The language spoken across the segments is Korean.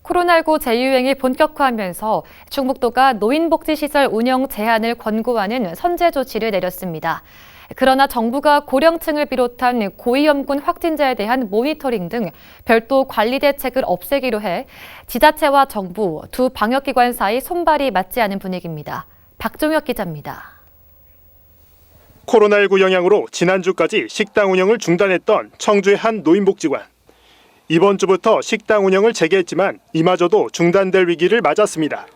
코로나19 재유행이 본격화하면서 충북도가 노인복지시설 운영 제한을 권고하는 선제 조치를 내렸습니다. 그러나 정부가 고령층을 비롯한 고위험군 확진자에 대한 모니터링 등 별도 관리 대책을 없애기로 해 지자체와 정부 두 방역기관 사이 손발이 맞지 않은 분위기입니다. 박종혁 기자입니다. 코로나19 영향으로 지난주까지 식당 운영을 중단했던 청주의 한 노인복지관. 이번 주부터 식당 운영을 재개했지만 이마저도 중단될 위기를 맞았습니다.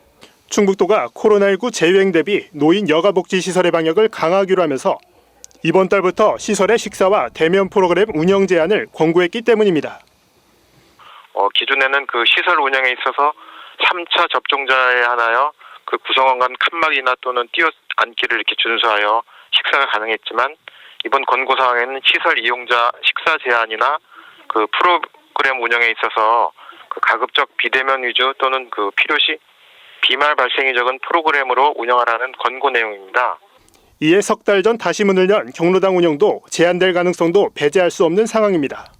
충북도가 코로나19 재유행 대비 노인 여가복지시설의 방역을 강화하기로 하면서 이번 달부터 시설의 식사와 대면 프로그램 운영 제한을 권고했기 때문입니다. 기존에는 그 시설 운영에 있어서 3차 접종자에 한하여 그 구성원 간 칸막이나 또는 뛰어앉기를 이렇게 준수하여 식사가 가능했지만 이번 권고 사항에는 시설 이용자 식사 제한이나 그 프로그램 운영에 있어서 그 가급적 비대면 위주 또는 그 필요시 비말 발생이 적은 프로그램으로 운영하라는 권고 내용입니다. 이에 석 달 전 다시 문을 연 경로당 운영도 제한될 가능성도 배제할 수 없는 상황입니다.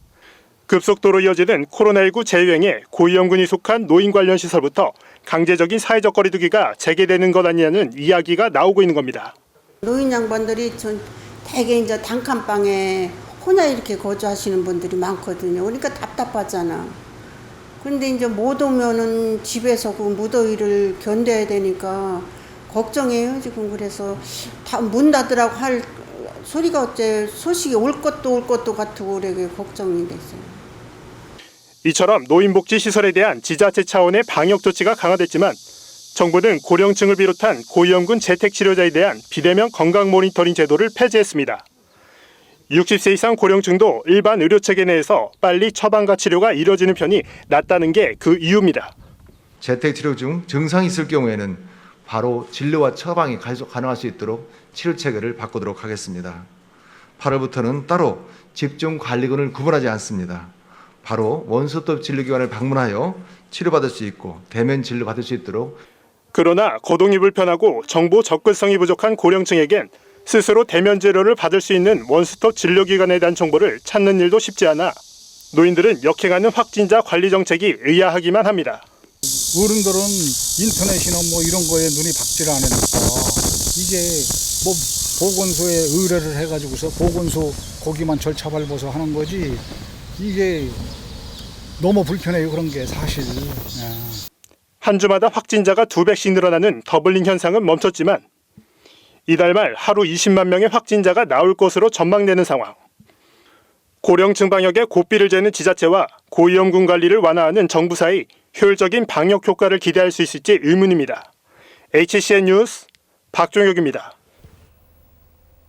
급속도로 이어지는 코로나19 재유행에 고위험군이 속한 노인 관련 시설부터 강제적인 사회적 거리두기가 재개되는 것 아니냐는 이야기가 나오고 있는 겁니다. 노인 양반들이 대개 이제 단칸방에 혼자 이렇게 거주하시는 분들이 많거든요. 그러니까 답답하잖아. 그런데 이제 못 오면은 집에서 그 무더위를 견뎌야 되니까 걱정해요, 지금. 그래서 다 문 닫으라고 할 소리가 어째 소식이 올 것도 같고 그래 걱정이 됐어요. 이처럼 노인복지시설에 대한 지자체 차원의 방역 조치가 강화됐지만 정부는 고령층을 비롯한 고위험군 재택치료자에 대한 비대면 건강 모니터링 제도를 폐지했습니다. 60세 이상 고령층도 일반 의료체계 내에서 빨리 처방과 치료가 이뤄지는 편이 낫다는 게 그 이유입니다. 재택치료 중 증상이 있을 경우에는 바로 진료와 처방이 가능할 수 있도록 치료체계를 바꾸도록 하겠습니다. 8월부터는 따로 집중관리군을 구분하지 않습니다. 바로 원스톱 진료기관을 방문하여 치료받을 수 있고 대면 진료 받을 수 있도록. 그러나 거동이 불편하고 정보 접근성이 부족한 고령층에겐 스스로 대면 진료를 받을 수 있는 원스톱 진료기관에 대한 정보를 찾는 일도 쉽지 않아 노인들은 역행하는 확진자 관리 정책이 의아하기만 합니다. 어른들은 인터넷이나 뭐 이런 거에 눈이 박지를 않으니까 이게 뭐 보건소에 의뢰를 해가지고서 보건소 거기만 절차 밟아서 하는 거지 이게 너무 불편해요. 그런 게 사실. 한 주마다 확진자가 2배씩 늘어나는 더블링 현상은 멈췄지만 이달 말 하루 20만 명의 확진자가 나올 것으로 전망되는 상황. 고령층 방역에 고삐를 재는 지자체와 고위험군 관리를 완화하는 정부 사이 효율적인 방역 효과를 기대할 수 있을지 의문입니다. HCN 뉴스 박종혁입니다.